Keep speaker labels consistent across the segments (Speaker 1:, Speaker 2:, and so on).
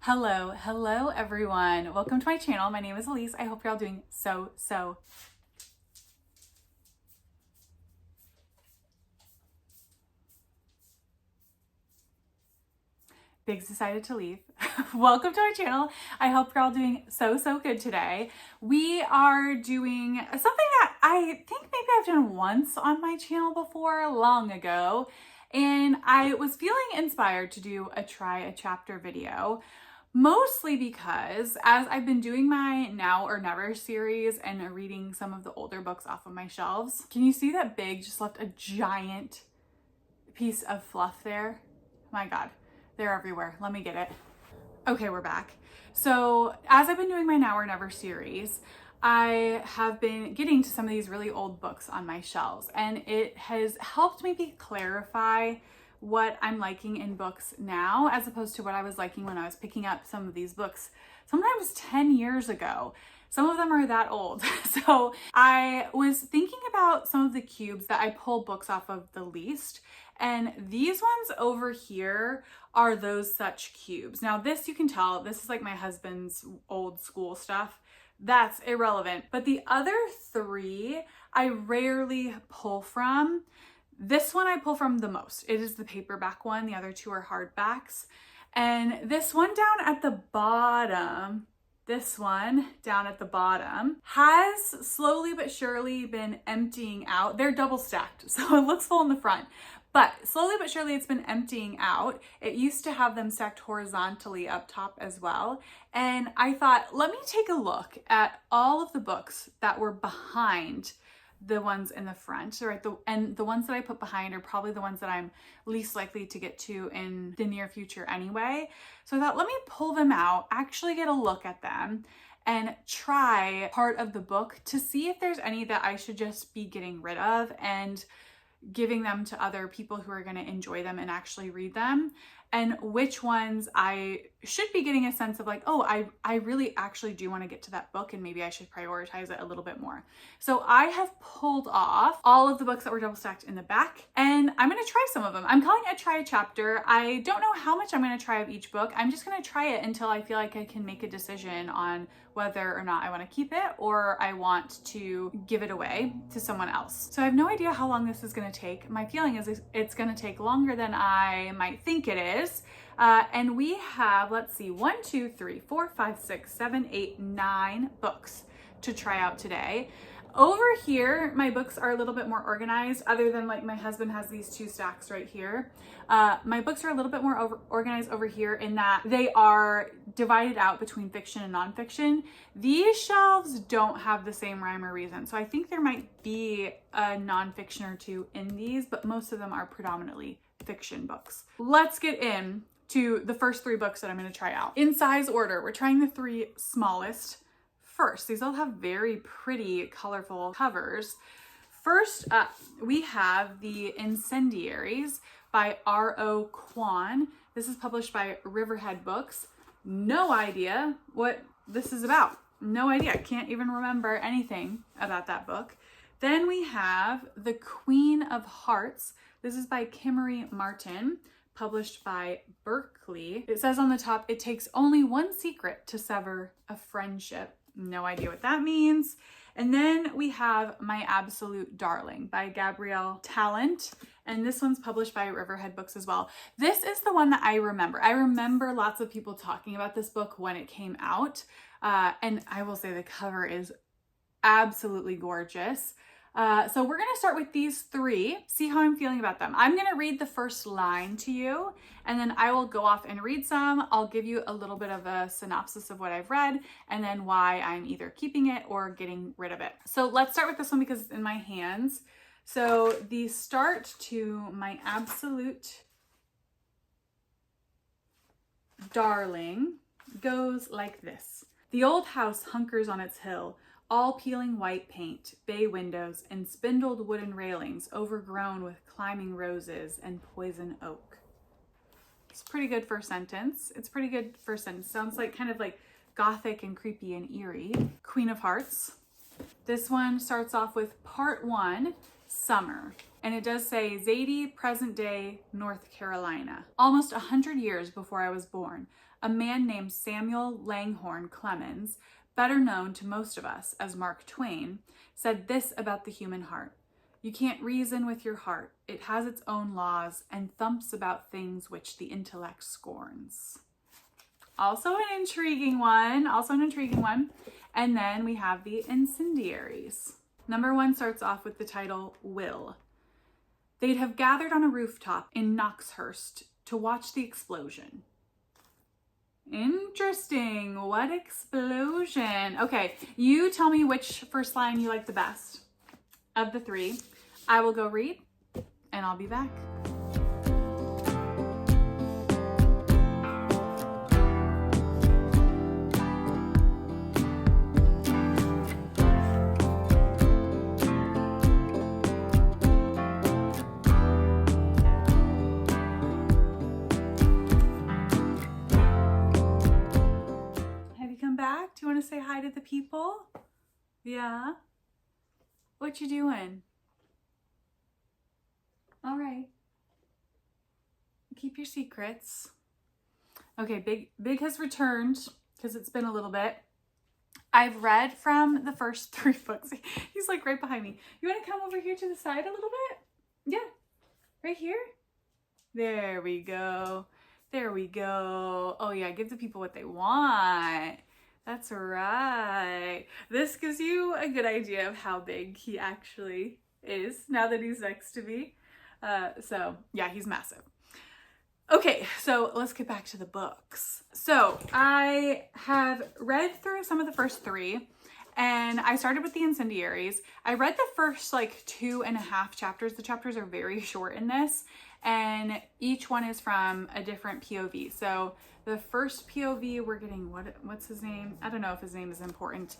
Speaker 1: Hello everyone. Welcome to my channel. My name is Elise. I hope you're all doing so. Big's decided to leave. Welcome to our channel. I hope you're all doing so good today. We are doing something that I think maybe I've done once on my channel before, long ago. And I was feeling inspired to do a try a chapter video. Mostly because as I've been doing my Now or Never series and reading some of the older books off of my shelves, can you see that Big just left a giant piece of fluff there? My God, they're everywhere. Let me get it. Okay, we're back. So as I've been doing my Now or Never series, I have been getting to some of these really old books on my shelves, and it has helped me clarify what I'm liking in books now as opposed to what I was liking when I was picking up some of these books sometimes 10 years ago. Some of them are that old. So I was thinking about some of the cubes that I pull books off of the least, and these ones over here are those such cubes. Now this, you can tell, this is like my husband's old school stuff. That's irrelevant. But the other three I rarely pull from. This one I pull from the most. It is the paperback one. The other two are hardbacks. And this one down at the bottom, has slowly but surely been emptying out. They're double stacked, so it looks full in the front. But slowly but surely it's been emptying out. It used to have them stacked horizontally up top as well. And I thought, let me take a look at all of the books that were behind the ones in the front, right? And the ones that I put behind are probably the ones that I'm least likely to get to in the near future anyway. So I thought, let me pull them out, actually get a look at them, and try part of the book to see if there's any that I should just be getting rid of and giving them to other people who are going to enjoy them and actually read them, and which ones I should be getting a sense of like, oh, I really actually do want to get to that book and maybe I should prioritize it a little bit more. So I have pulled off all of the books that were double stacked in the back, and I'm going to try some of them. I'm calling it a try a chapter. I don't know how much I'm going to try of each book. I'm just going to try it until I feel like I can make a decision on whether or not I want to keep it or I want to give it away to someone else. So I have no idea how long this is going to take. My feeling is it's going to take longer than I might think it is. And we have, let's see, 1, 2, 3, 4, 5, 6, 7, 8, 9 books to try out today. Over here, my books are a little bit more organized, other than like my husband has these two stacks right here. My books are a little bit more organized over here in that they are divided out between fiction and nonfiction. These shelves don't have the same rhyme or reason. So I think there might be a nonfiction or two in these, but most of them are predominantly fiction books. Let's get in to the first 3 books that I'm going to try out. In size order, we're trying the 3 smallest first. These all have very pretty, colorful covers. First up, we have the Incendiaries by R.O Kwon. This is published by Riverhead Books. No idea what this is about. No idea. I can't even remember anything about that book. Then we have The Queen of Hearts. This is by Kimmery Martin, published by Berkeley. It says on the top, it takes only one secret to sever a friendship. No idea what that means. And then we have My Absolute Darling by Gabriel Tallent. And this one's published by Riverhead Books as well. This is the one that I remember. I remember lots of people talking about this book when it came out. And I will say the cover is absolutely gorgeous. So we're going to start with these 3, see how I'm feeling about them. I'm going to read the first line to you, and then I will go off and read some. I'll give you a little bit of a synopsis of what I've read, and then why I'm either keeping it or getting rid of it. So let's start with this one because it's in my hands. So the start to My Absolute Darling goes like this. The old house hunkers on its hill, all peeling white paint, bay windows, and spindled wooden railings overgrown with climbing roses and poison oak. It's pretty good first sentence. Sounds like kind of like gothic and creepy and eerie. Queen of Hearts. This one starts off with part 1, summer. And it does say Zadie, present day, North Carolina. Almost 100 years before I was born, a man named Samuel Langhorne Clemens, better known to most of us as Mark Twain, said this about the human heart. You can't reason with your heart. It has its own laws and thumps about things which the intellect scorns. Also an intriguing one. And then we have the Incendiaries. Number 1 starts off with the title, Will. They'd have gathered on a rooftop in Knoxhurst to watch the explosion. Interesting. What explosion? Okay, you tell me which first line you like the best of the 3. I will go read, and I'll be back. Back? Do you want to say hi to the people? Yeah? What you doing? All right. Keep your secrets. Okay, Big has returned because it's been a little bit. I've read from the first 3 books. He's like right behind me. You want to come over here to the side a little bit? Yeah. Right here? There we go. There we go. Oh yeah, give the people what they want. That's right. This gives you a good idea of how big he actually is now that he's next to me. So yeah, he's massive. Okay, so let's get back to the books. So I have read through some of the first 3, and I started with the Incendiaries. I read the first like 2.5 chapters. The chapters are very short in this, and each one is from a different POV. So the first POV, we're getting, what's his name? I don't know if his name is important.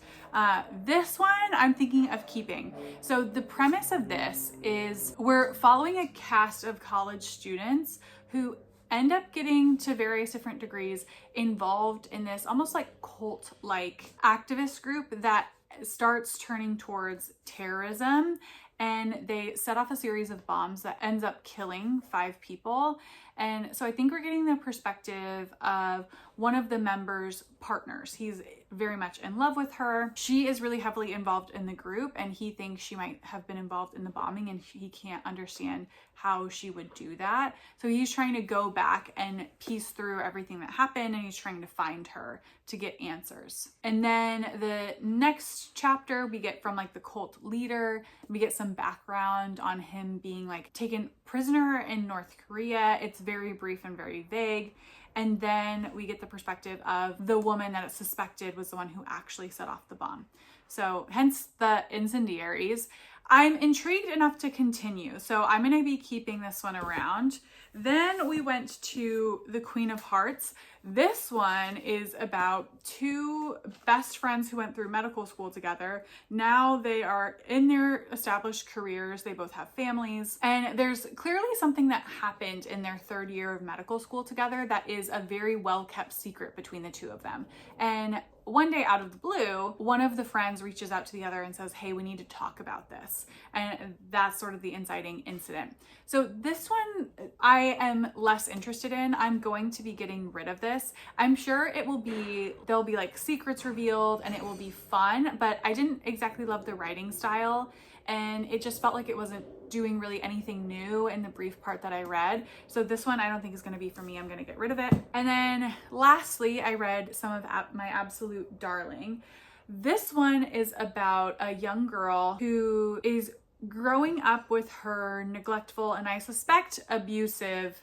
Speaker 1: This one I'm thinking of keeping. So the premise of this is we're following a cast of college students who end up getting, to various different degrees, involved in this almost like cult-like activist group that starts turning towards terrorism, and they set off a series of bombs that ends up killing 5 people. And so I think we're getting the perspective of one of the members' partners. He's very much in love with her. She is really heavily involved in the group, and he thinks she might have been involved in the bombing, and he can't understand how she would do that. So he's trying to go back and piece through everything that happened, and he's trying to find her to get answers. And then the next chapter we get from like the cult leader. We get some background on him being like taken prisoner in North Korea. It's very brief and very vague. And then we get the perspective of the woman that is suspected was the one who actually set off the bomb. So hence the Incendiaries. I'm intrigued enough to continue, so I'm going to be keeping this one around. Then we went to the Queen of Hearts. This one is about 2 best friends who went through medical school together. Now they are in their established careers. They both have families. And there's clearly something that happened in their 3rd year of medical school together that is a very well-kept secret between the 2 of them. And one day out of the blue, one of the friends reaches out to the other and says, hey, we need to talk about this. And that's sort of the inciting incident. So this one I am less interested in. I'm going to be getting rid of this. I'm sure there'll be like secrets revealed and it will be fun, but I didn't exactly love the writing style. And it just felt like it wasn't doing really anything new in the brief part that I read. So this one I don't think is going to be for me. I'm going to get rid of it. And then lastly, I read some of my absolute darling. This one is about a young girl who is growing up with her neglectful and I suspect abusive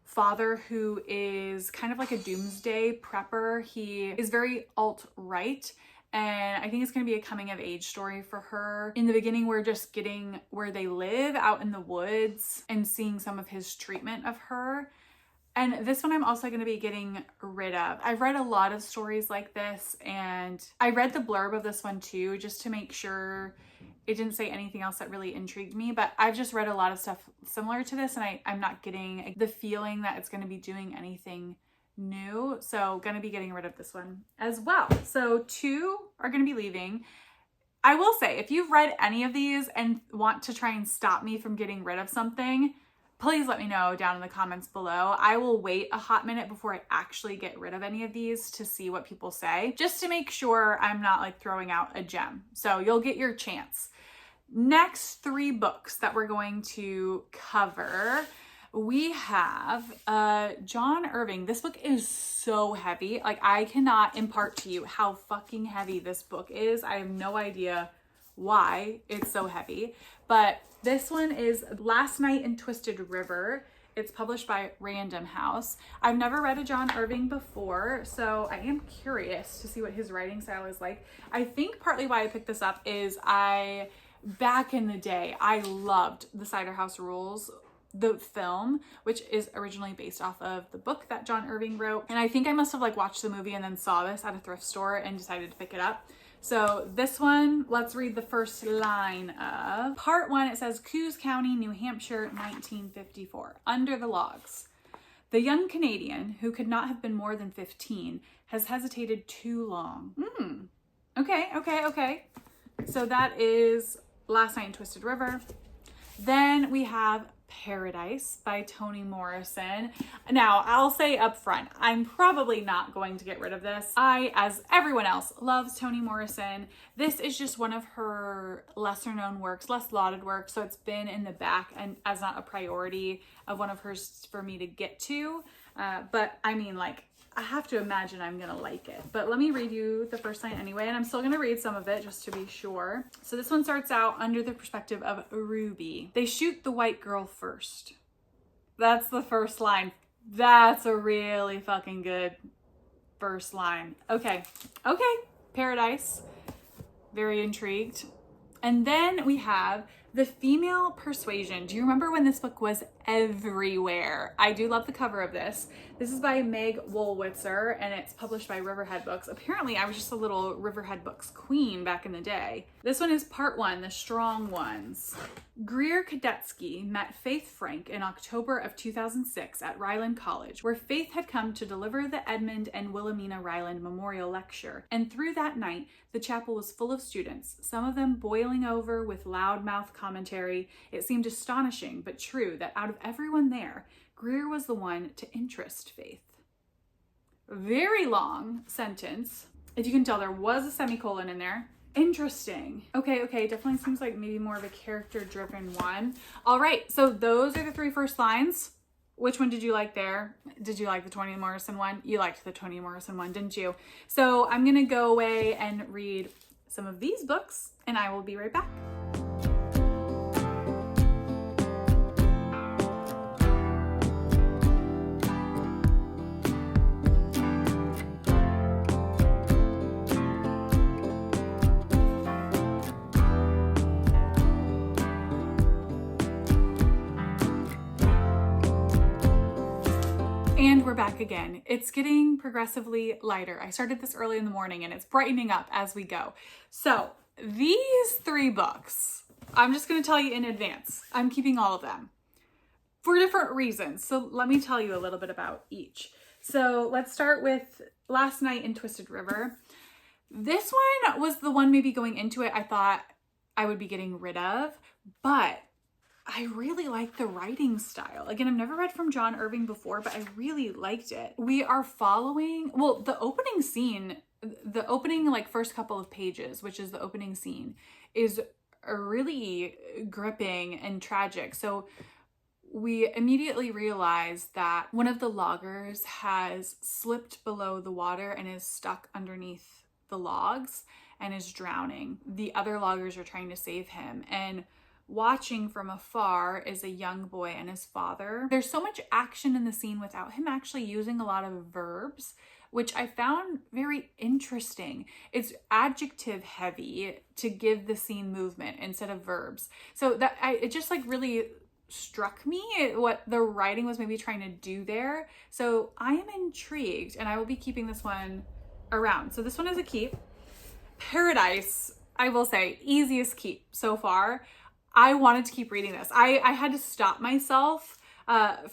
Speaker 1: father, who is kind of like a doomsday prepper. He is very alt-right. And I think it's going to be a coming of age story for her. In the beginning, we're just getting where they live out in the woods and seeing some of his treatment of her. And this one I'm also going to be getting rid of. I've read a lot of stories like this, and I read the blurb of this one too, just to make sure it didn't say anything else that really intrigued me. But I've just read a lot of stuff similar to this, and I'm not getting the feeling that it's going to be doing anything new. So gonna be getting rid of this one as well. So 2 are gonna be leaving. I will say, if you've read any of these and want to try and stop me from getting rid of something, please let me know down in the comments below. I will wait a hot minute before I actually get rid of any of these to see what people say, just to make sure I'm not like throwing out a gem. So you'll get your chance. Next 3 books that we're going to cover, we have John Irving. This book is so heavy. Like, I cannot impart to you how fucking heavy this book is. I have no idea why it's so heavy, but this one is Last Night in Twisted River. It's published by Random House. I've never read a John Irving before, so I am curious to see what his writing style is like. I think partly why I picked this up is back in the day, I loved The Cider House Rules, the film, which is originally based off of the book that John Irving wrote. And I think I must have like watched the movie and then saw this at a thrift store and decided to pick it up. So this one, let's read the first line of part 1. It says, Coos County, New Hampshire, 1954. Under the logs. The young Canadian, who could not have been more than 15, has hesitated too long. Okay. So that is Last Night in Twisted River. Then we have Paradise by Toni Morrison. Now, I'll say up front, I'm probably not going to get rid of this. I, as everyone else, loves Toni Morrison. This is just one of her lesser known works, less lauded works, so it's been in the back and as not a priority of one of hers for me to get to. But I mean, like, I have to imagine I'm gonna like it. But let me read you the first line anyway, and I'm still gonna read some of it just to be sure. So this one starts out under the perspective of Ruby. They shoot the white girl first. That's the first line. That's a really fucking good first line. Okay, Paradise. Very intrigued. And then we have The Female Persuasion. Do you remember when this book was everywhere? I do love the cover of this. This is by Meg Wolitzer and it's published by Riverhead Books. Apparently, I was just a little Riverhead Books queen back in the day. This one is part 1, The Strong Ones. Greer Kadetsky met Faith Frank in October of 2006 at Ryland College, where Faith had come to deliver the Edmund and Wilhelmina Ryland Memorial Lecture. And through that night, the chapel was full of students, some of them boiling over with loudmouth commentary. It seemed astonishing but true that out of everyone there, Greer was the one to interest Faith. Very long sentence. If you can tell, there was a semicolon in there. Interesting. Okay, definitely seems like maybe more of a character-driven one. All right, so those are the 3 first lines. Which one did you like there? Did you like the Toni Morrison one? You liked the Toni Morrison one, didn't you? So I'm gonna go away and read some of these books, and I will be right back. And we're back again. It's getting progressively lighter. I started this early in the morning and it's brightening up as we go. So these 3 books, I'm just going to tell you in advance, I'm keeping all of them for different reasons. So let me tell you a little bit about each. So let's start with Last Night in Twisted River. This one was the one maybe going into it I thought I would be getting rid of, but I really like the writing style. Again, I've never read from John Irving before, but I really liked it. We are following, well, the opening scene, the opening like first couple of pages, which is the opening scene, is really gripping and tragic. So we immediately realize that one of the loggers has slipped below the water and is stuck underneath the logs and is drowning. The other loggers are trying to save him, and watching from afar is a young boy and his father. There's so much action in the scene without him actually using a lot of verbs, which I found very interesting. It's adjective heavy to give the scene movement instead of verbs. So that it just like really struck me what the writing was maybe trying to do there. So I am intrigued and I will be keeping this one around. So this one is a keep. Paradise, I will say, easiest keep so far. I wanted to keep reading this. I had to stop myself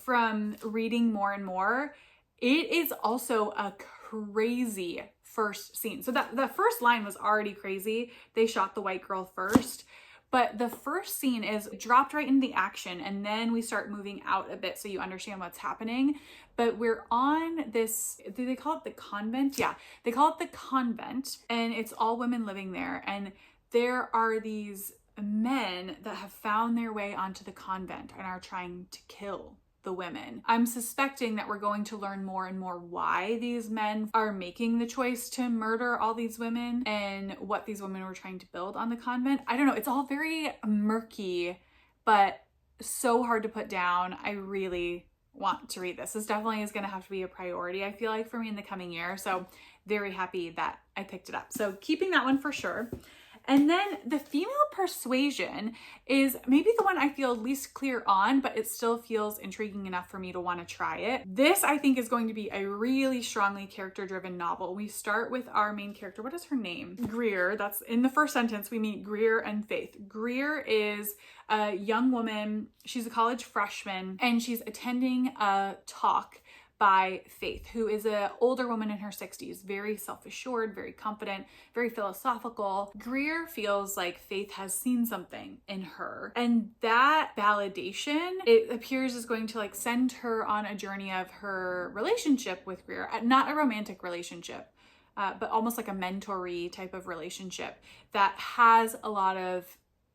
Speaker 1: from reading more and more. It is also a crazy first scene. So that first line was already crazy. They shot the white girl first. But the first scene is dropped right into the action, and then we start moving out a bit so you understand what's happening. But we're on this, do they call it the convent? Yeah, they call it the convent, and it's all women living there. And there are these men that have found their way onto the convent and are trying to kill the women. I'm suspecting that we're going to learn more and more why these men are making the choice to murder all these women and what these women were trying to build on the convent. I don't know. It's all very murky, but so hard to put down. I really want to read this. This definitely is going to have to be a priority, I feel like, for me in the coming year. So very happy that I picked it up. So keeping that one for sure. And then the female Persuasion is maybe the one I feel least clear on, but it still feels intriguing enough for me to want to try it. This, I think, is going to be a really strongly character-driven novel. We start with our main character. What is her name? Greer. That's in the first sentence. We meet Greer and Faith. Greer is a young woman. She's a college freshman, and she's attending a talk by Faith, who is an older woman in her 60s, very self-assured, very confident, very philosophical. Greer feels like Faith has seen something in her, and that validation, it appears, is going to like send her on a journey of her relationship with Greer, not a romantic relationship, but almost like a mentor-y type of relationship that has a lot of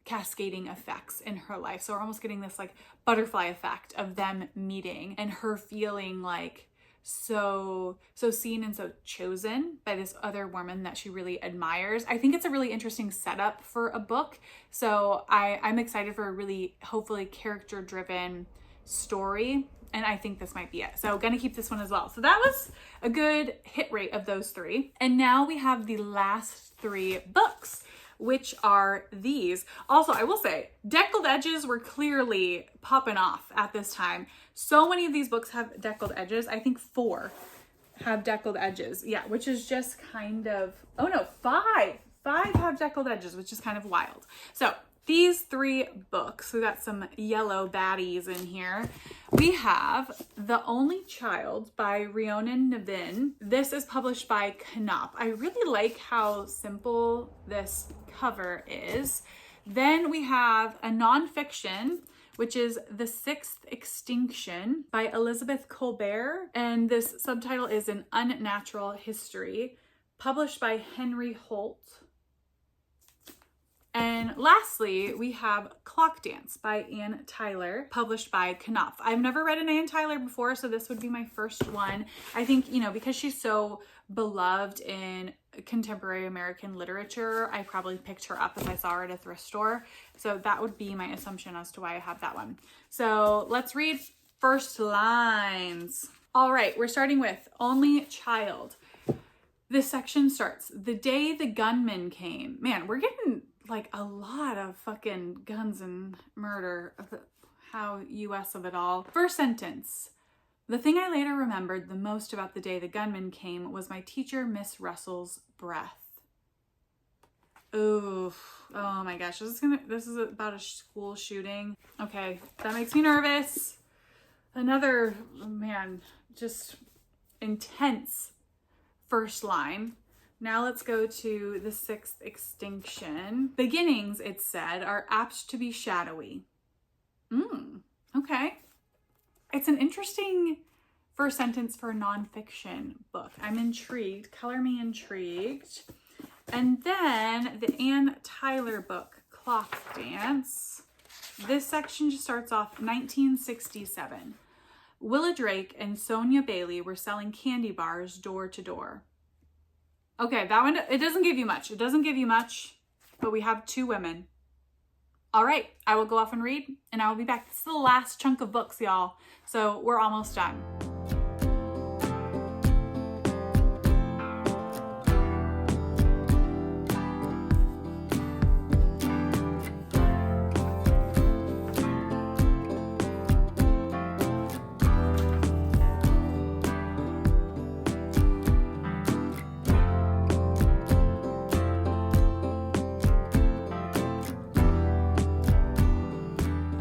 Speaker 1: cascading effects in her life. So we're almost getting this like butterfly effect of them meeting and her feeling like so seen and so chosen by this other woman that she really admires. I think it's a really interesting setup for a book. So I'm excited for a really, hopefully, character-driven story. And I think this might be it. So gonna keep this one as well. So that was a good hit rate of those three. And now we have the last three books, which are these. Also, I will say, deckled edges were clearly popping off at this time. So many of these books have deckled edges. I think 4 have deckled edges. Yeah, which is just kind of, oh no, 5. 5 have deckled edges, which is kind of wild. So these 3 books, we got some yellow baddies in here. We have The Only Child by Rhiannon Navin. This is published by Knopf. I really like how simple this cover is. Then we have a nonfiction, which is The Sixth Extinction by Elizabeth Kolbert. And this subtitle is An Unnatural History, published by Henry Holt. And lastly, we have Clock Dance by Anne Tyler, published by Knopf. I've never read an Anne Tyler before, so this would be my first one. I think, you know, because she's so beloved in contemporary American literature, I probably picked her up if I saw her at a thrift store. So that would be my assumption as to why I have that one. So let's read first lines. All right, we're starting with Only Child. This section starts, the day the gunman came. Man, we're getting like a lot of fucking guns and murder, how US of it all. First sentence. The thing I later remembered the most about the day the gunman came was my teacher, Miss Russell's breath. Oof. Oh my gosh, this is about a school shooting. Okay, that makes me nervous. Another, man, just intense first line. Now let's go to The Sixth Extinction. Beginnings, it said, are apt to be shadowy. Okay. It's an interesting first sentence for a nonfiction book. I'm intrigued. Color me intrigued. And then the Anne Tyler book, Clock Dance. This section just starts off 1967. Willa Drake and Sonia Bailey were selling candy bars door to door. Okay, that one, it doesn't give you much. It doesn't give you much, but we have 2 women. All right, I will go off and read, and I will be back. This is the last chunk of books, y'all. So we're almost done.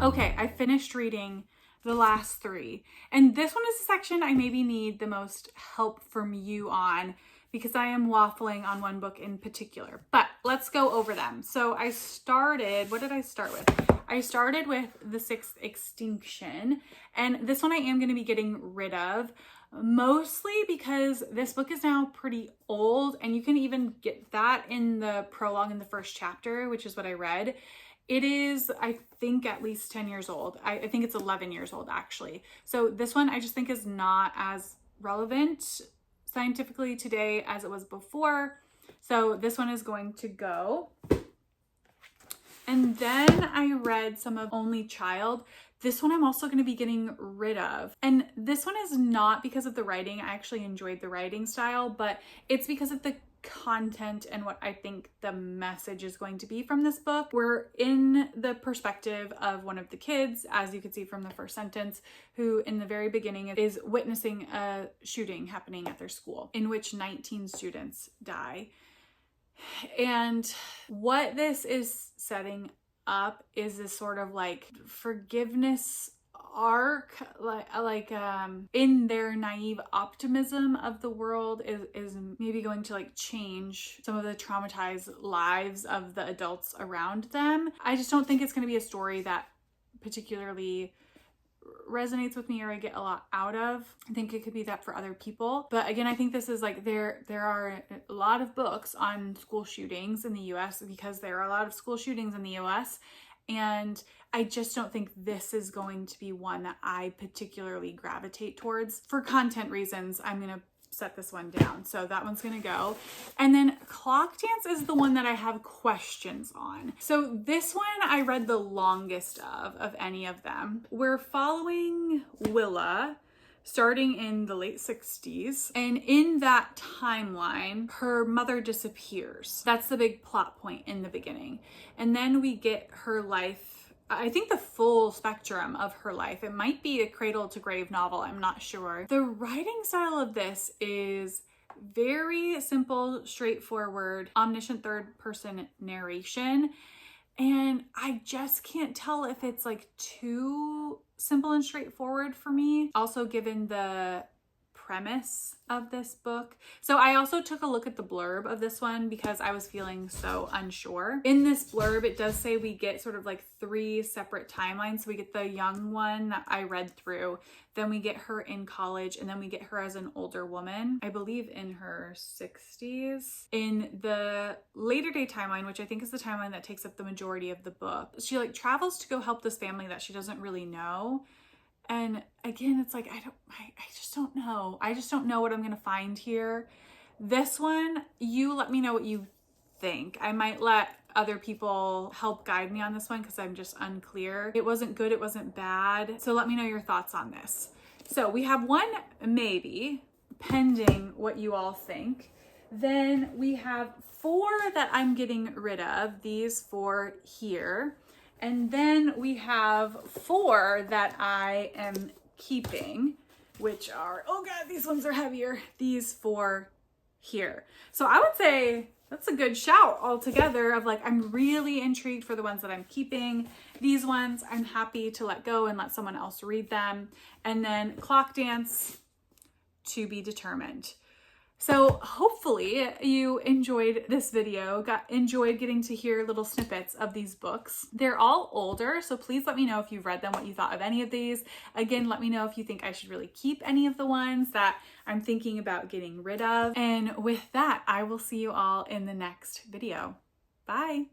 Speaker 1: Okay, I finished reading the last 3. And this one is a section I maybe need the most help from you on because I am waffling on one book in particular. But let's go over them. So I started, what did I start with? I started with The Sixth Extinction, and this one I am going to be getting rid of, mostly because this book is now pretty old, and you can even get that in the prologue in the first chapter, which is what I read. It is, I think, at least 10 years old. I think it's 11 years old, actually. So this one I just think is not as relevant scientifically today as it was before. So this one is going to go. And then I read some of Only Child. This one I'm also going to be getting rid of. And this one is not because of the writing. I actually enjoyed the writing style, but it's because of the content and what I think the message is going to be from this book. We're in the perspective of one of the kids, as you can see from the first sentence, who in the very beginning is witnessing a shooting happening at their school in which 19 students die. And what this is setting up is this sort of like forgiveness arc, like in their naive optimism of the world is maybe going to like change some of the traumatized lives of the adults around them. I just don't think it's going to be a story that particularly resonates with me or I get a lot out of. I think it could be that for other people. But again, I think this is like there are a lot of books on school shootings in the US because there are a lot of school shootings in the US. And I just don't think this is going to be one that I particularly gravitate towards. For content reasons, I'm going to set this one down. So that one's going to go. And then Clock Dance is the one that I have questions on. So this one I read the longest of any of them. We're following Willa starting in the late 60s. And in that timeline, her mother disappears. That's the big plot point in the beginning. And then we get her life, I think the full spectrum of her life. It might be a cradle to grave novel, I'm not sure. The writing style of this is very simple, straightforward, omniscient third person narration. And I just can't tell if it's like too simple and straightforward for me. Also, given the premise of this book. So I also took a look at the blurb of this one because I was feeling so unsure. In this blurb, it does say we get sort of like 3 separate timelines. So we get the young one that I read through, then we get her in college, and then we get her as an older woman, I believe in her 60s. In the later day timeline, which I think is the timeline that takes up the majority of the book, she like travels to go help this family that she doesn't really know. And again, it's like, I just don't know. I just don't know what I'm going to find here. This one, you let me know what you think. I might let other people help guide me on this one because I'm just unclear. It wasn't good. It wasn't bad. So let me know your thoughts on this. So we have one maybe, pending what you all think. Then we have 4 that I'm getting rid of, these 4 here. And then we have 4 that I am keeping, which are, oh God, these ones are heavier. These 4 here. So I would say that's a good shout altogether of like, I'm really intrigued for the ones that I'm keeping. These ones I'm happy to let go and let someone else read them. And then Clock Dance, to be determined. So hopefully you enjoyed this video, enjoyed getting to hear little snippets of these books. They're all older, so please let me know if you've read them, what you thought of any of these. Again, let me know if you think I should really keep any of the ones that I'm thinking about getting rid of. And with that, I will see you all in the next video. Bye.